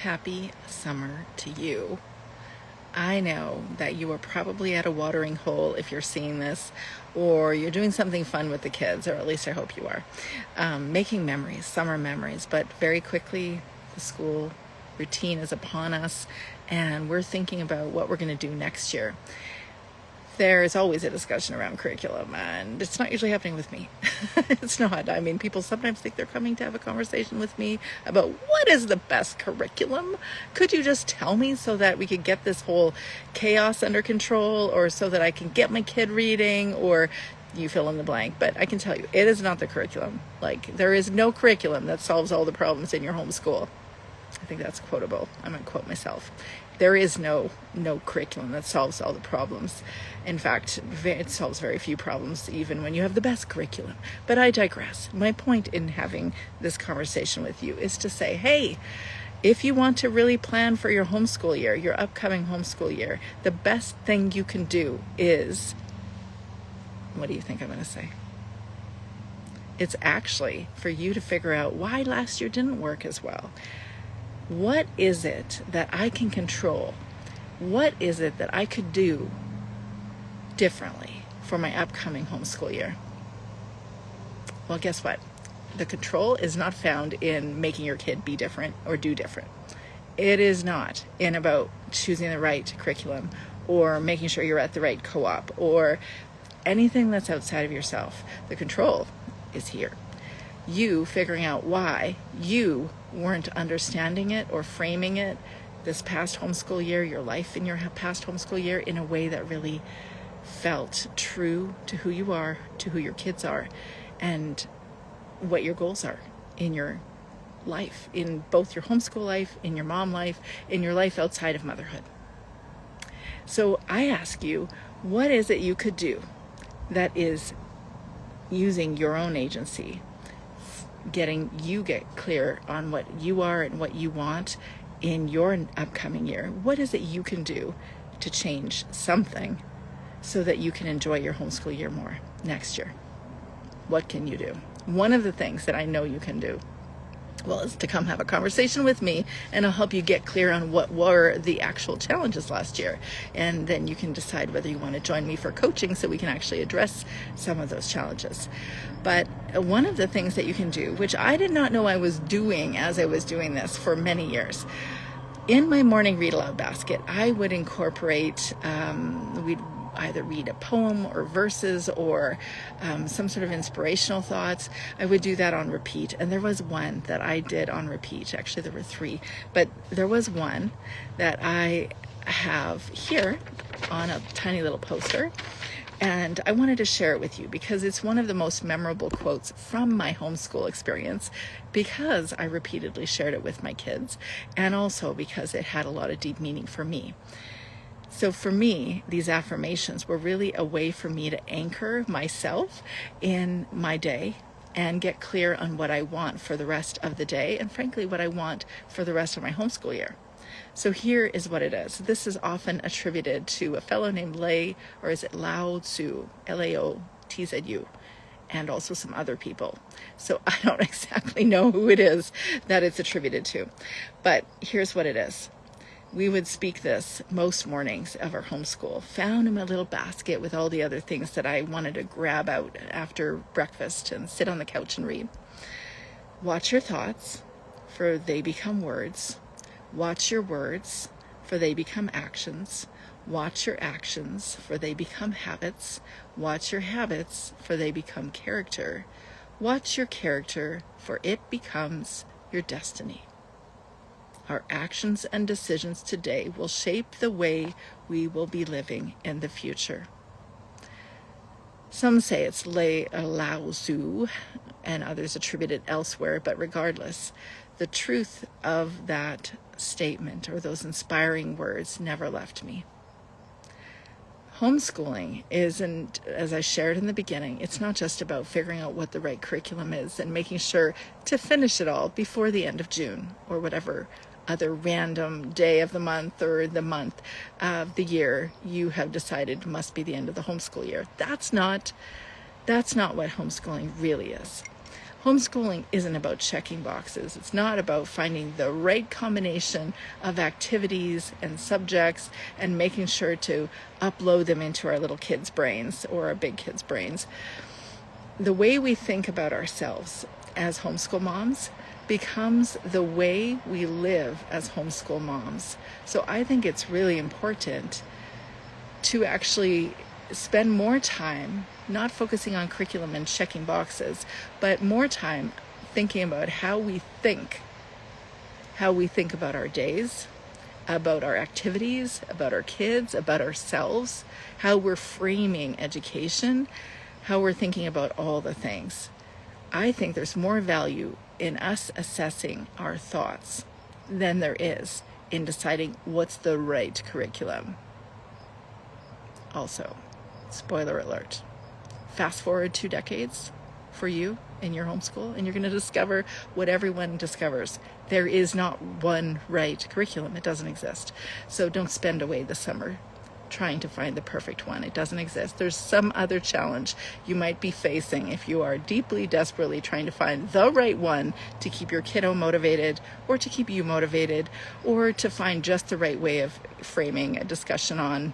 Happy summer to you. I know that you are probably at a watering hole if you're seeing this, or you're doing something fun with the kids, or at least I hope you are. Making memories, summer memories, but very quickly the school routine is upon us and we're thinking about what we're going to do next year. There is always a discussion around curriculum, and it's not usually happening with me. It's not. I mean, people sometimes think they're coming to have a conversation with me about what is the best curriculum. Could you just tell me so that we could get this whole chaos under control, or so that I can get my kid reading, or you fill in the blank. But I can tell you, it is not the curriculum. Like, there is no curriculum that solves all the problems in your homeschool. I think that's quotable. I'm going to quote myself. There is no curriculum that solves all the problems. In fact, it solves very few problems, even when you have the best curriculum. But I digress. My point in having this conversation with you is to say, hey, if you want to really plan for your homeschool year, your upcoming homeschool year, the best thing you can do is, what do you think I'm going to say? It's actually for you to figure out why last year didn't work as well. What is it that I can control? What is it that I could do differently for my upcoming homeschool year? Well, guess what? The control is not found in making your kid be different or do different. It is not in about choosing the right curriculum or making sure you're at the right co-op or anything that's outside of yourself. The control is here. You figuring out why you weren't understanding it or framing it this past homeschool year, your life in your past homeschool year, in a way that really felt true to who you are, to who your kids are, and what your goals are in your life, in both your homeschool life, in your mom life, in your life outside of motherhood. So I ask you, what is it you could do that is using your own agency, get clear on what you are and what you want in your upcoming year? What is it you can do to change something so that you can enjoy your homeschool year more next year? What can you do? One of the things that I know you can do, well, is to come have a conversation with me, and I'll help you get clear on what were the actual challenges last year. And then you can decide whether you want to join me for coaching so we can actually address some of those challenges. But one of the things that you can do, which I did not know I was doing as I was doing this for many years, in my morning Read Aloud basket, I would incorporate, we'd either read a poem or verses or some sort of inspirational thoughts. I would do that on repeat. And there was one that I did on repeat. Actually, there were three, but there was one that I have here on a tiny little poster. And I wanted to share it with you because it's one of the most memorable quotes from my homeschool experience, because I repeatedly shared it with my kids, and also because it had a lot of deep meaning for me. So for me, these affirmations were really a way for me to anchor myself in my day and get clear on what I want for the rest of the day, and frankly, what I want for the rest of my homeschool year. So here is what it is. This is often attributed to a fellow named Lei, or is it Lao Tzu, Laotzu, and also some other people. So I don't exactly know who it is that it's attributed to, but here's what it is. We would speak this most mornings of our homeschool, found in my little basket with all the other things that I wanted to grab out after breakfast and sit on the couch and read. Watch your thoughts, for they become words. Watch your words, for they become actions. Watch your actions, for they become habits. Watch your habits, for they become character. Watch your character, for it becomes your destiny. Our actions and decisions today will shape the way we will be living in the future. Some say it's Lao Tzu, and others attribute it elsewhere, but regardless, the truth of that statement or those inspiring words never left me. Homeschooling isn't, as I shared in the beginning, it's not just about figuring out what the right curriculum is and making sure to finish it all before the end of June or whatever other random day of the month or the month of the year you have decided must be the end of the homeschool year. That's not what homeschooling really is. Homeschooling isn't about checking boxes. It's not about finding the right combination of activities and subjects and making sure to upload them into our little kids' brains or our big kids' brains. The way we think about ourselves as homeschool moms becomes the way we live as homeschool moms. So I think it's really important to actually spend more time not focusing on curriculum and checking boxes, but more time thinking about how we think about our days, about our activities, about our kids, about ourselves, how we're framing education, how we're thinking about all the things. I think there's more value in us assessing our thoughts than there is in deciding what's the right curriculum. Also, spoiler alert, fast forward 2 decades for you in your homeschool, and you're going to discover what everyone discovers. There is not one right curriculum. It doesn't exist. So don't spend away the summer trying to find the perfect one. It doesn't exist. There's some other challenge you might be facing if you are deeply, desperately trying to find the right one to keep your kiddo motivated, or to keep you motivated, or to find just the right way of framing a discussion on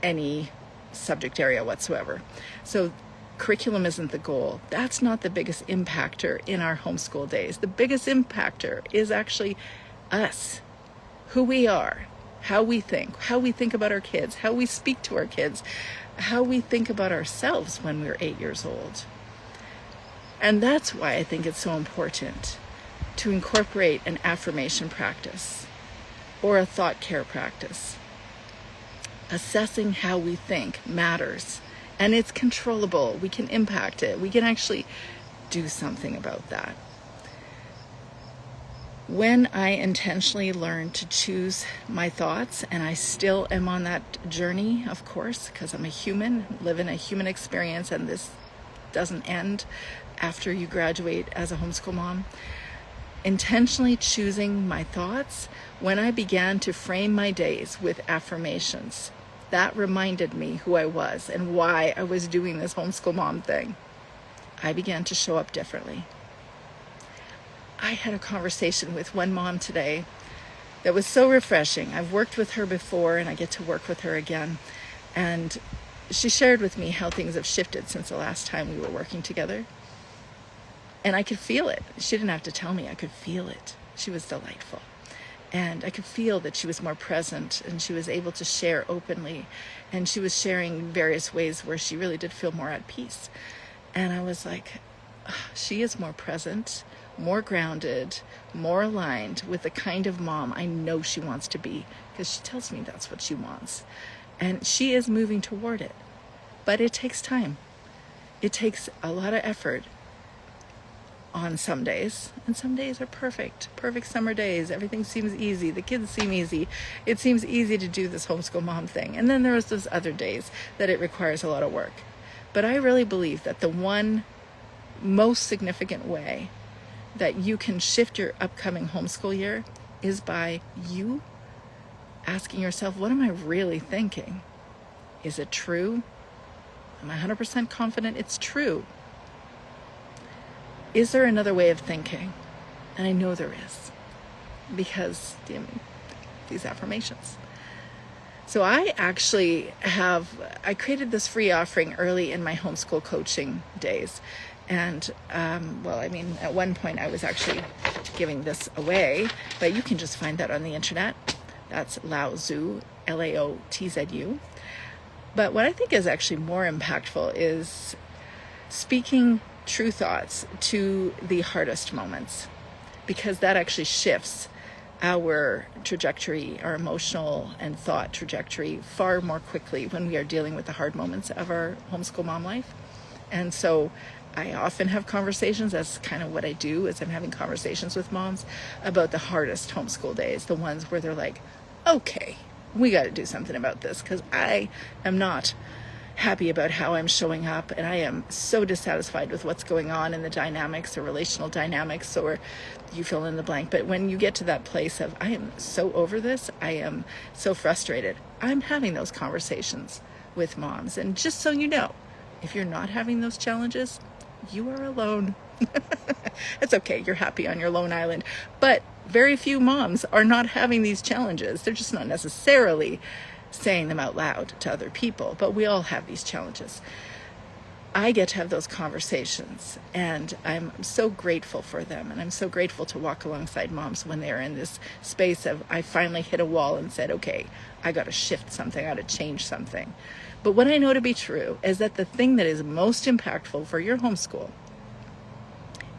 any subject area whatsoever. So curriculum isn't the goal. That's not the biggest impactor in our homeschool days. The biggest impactor is actually us, who we are, how we think about our kids, how we speak to our kids, how we think about ourselves when we're 8 years old. And that's why I think it's so important to incorporate an affirmation practice or a thought care practice. Assessing how we think matters, and it's controllable. We can impact it. We can actually do something about that. When I intentionally learned to choose my thoughts, and I still am on that journey, of course, because I'm a human, living a human experience, and this doesn't end after you graduate as a homeschool mom. Intentionally choosing my thoughts, when I began to frame my days with affirmations, that reminded me who I was and why I was doing this homeschool mom thing. I began to show up differently. I had a conversation with one mom today that was so refreshing. I've worked with her before, and I get to work with her again. And she shared with me how things have shifted since the last time we were working together. And I could feel it. She didn't have to tell me. I could feel it. She was delightful. And I could feel that she was more present, and she was able to share openly, and she was sharing various ways where she really did feel more at peace. And I was like, she is more present, more grounded, more aligned with the kind of mom I know she wants to be, because she tells me that's what she wants. And she is moving toward it. But it takes time. It takes a lot of effort on some days, and some days are perfect summer days. Everything seems easy. The kids seem easy. It seems easy to do this homeschool mom thing. And then there's those other days that it requires a lot of work. But I really believe that the one most significant way that you can shift your upcoming homeschool year is by you asking yourself, what am I really thinking? Is it true? Am I 100% confident it's true? Is there another way of thinking? And I know there is, because these affirmations. So I created this free offering early in my homeschool coaching days. And, at one point I was actually giving this away, but you can just find that on the internet. That's Laotzu, Laotzu. But what I think is actually more impactful is speaking true thoughts to the hardest moments, because that actually shifts our trajectory, our emotional and thought trajectory, far more quickly when we are dealing with the hard moments of our homeschool mom life. And so I often have conversations. That's kind of what I do, is I'm having conversations with moms about the hardest homeschool days, the ones where they're like, okay, we got to do something about this, because I am not happy about how I'm showing up, and I am so dissatisfied with what's going on in the dynamics, the relational dynamics, or you fill in the blank. But when you get to that place of, I am so over this, I am so frustrated, I'm having those conversations with moms. And just so you know, if you're not having those challenges, you are alone. It's okay, you're happy on your lone island. But very few moms are not having these challenges. They're just not necessarily saying them out loud to other people, but we all have these challenges. I get to have those conversations, and I'm so grateful for them, and I'm so grateful to walk alongside moms when they're in this space of, I finally hit a wall and said, okay, I got to shift something, I got to change something. But what I know to be true is that the thing that is most impactful for your homeschool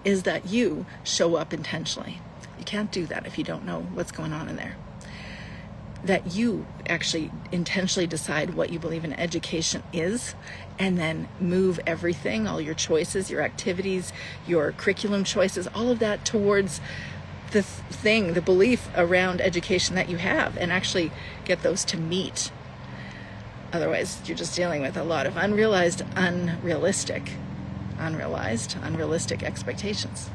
is that you show up intentionally. You can't do that if you don't know what's going on in there. That you actually intentionally decide what you believe in education is, and then move everything, all your choices, your activities, your curriculum choices, all of that towards the thing, the belief around education that you have, and actually get those to meet. Otherwise, you're just dealing with a lot of unrealistic expectations.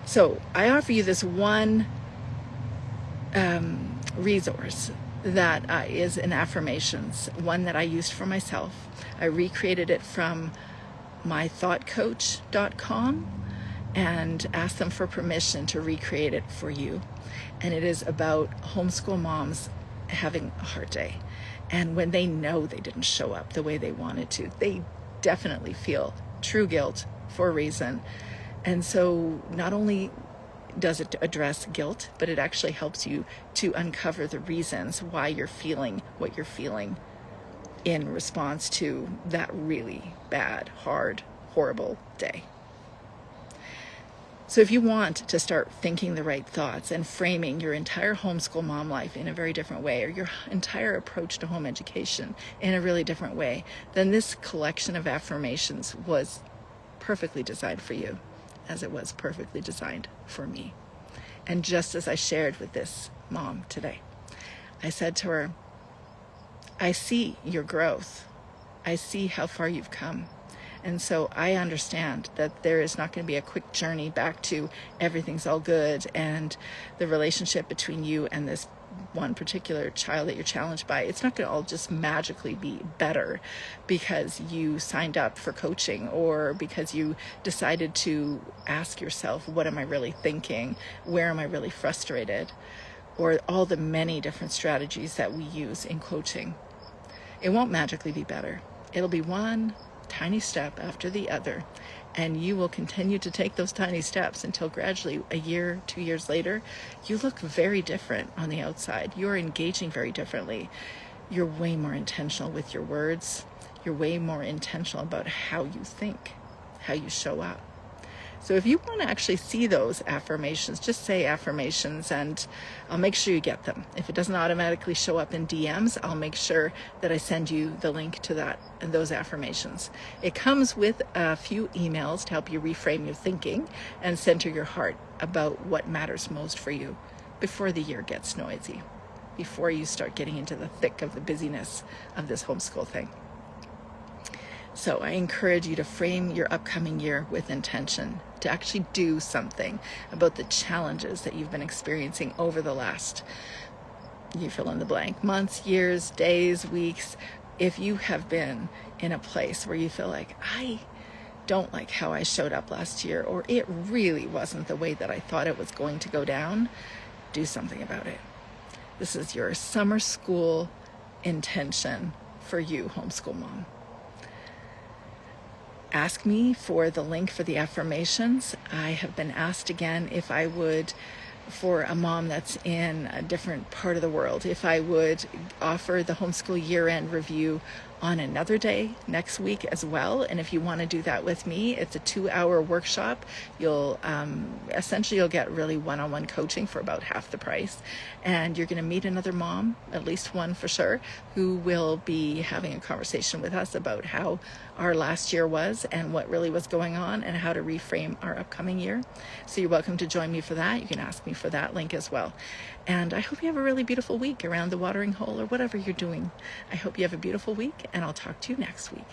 So I offer you this one resource that is an affirmations, one that I used for myself. I recreated it from mythoughtcoach.com and asked them for permission to recreate it for you. And it is about homeschool moms having a hard day. And when they know they didn't show up the way they wanted to, they definitely feel true guilt for a reason. And so not only does it address guilt, but it actually helps you to uncover the reasons why you're feeling what you're feeling in response to that really bad, hard, horrible day. So if you want to start thinking the right thoughts and framing your entire homeschool mom life in a very different way, or your entire approach to home education in a really different way, then this collection of affirmations was perfectly designed for you, as it was perfectly designed for me. And just as I shared with this mom today, I said to her, I see your growth. I see how far you've come. And so I understand that there is not going to be a quick journey back to everything's all good, and the relationship between you and this one particular child that you're challenged by, it's not going to all just magically be better because you signed up for coaching, or because you decided to ask yourself, what am I really thinking? Where am I really frustrated? Or all the many different strategies that we use in coaching. It won't magically be better. It'll be one tiny step after the other, and you will continue to take those tiny steps until gradually, a year, 2 years later, you look very different on the outside. You're engaging very differently. You're way more intentional with your words. You're way more intentional about how you think, how you show up. So if you want to actually see those affirmations, just say affirmations, and I'll make sure you get them. If it doesn't automatically show up in DMs, I'll make sure that I send you the link to that and those affirmations. It comes with a few emails to help you reframe your thinking and center your heart about what matters most for you before the year gets noisy, before you start getting into the thick of the busyness of this homeschool thing. So I encourage you to frame your upcoming year with intention, to actually do something about the challenges that you've been experiencing over the last, you fill in the blank, months, years, days, weeks. If you have been in a place where you feel like, I don't like how I showed up last year, or it really wasn't the way that I thought it was going to go down, do something about it. This is your summer school intention for you, homeschool mom. Ask me for the link for the affirmations. I have been asked again if I would, for a mom that's in a different part of the world, if I would offer the Homeschool Year-End review on another day next week as well. And if you want to do that with me, it's a 2-hour workshop. You'll get really one-on-one coaching for about half the price, and you're going to meet another mom, at least one for sure, who will be having a conversation with us about how our last year was and what really was going on and how to reframe our upcoming year. So you're welcome to join me for that. You can ask me for that link as well. And I hope you have a really beautiful week around the watering hole or whatever you're doing. I hope you have a beautiful week, and I'll talk to you next week.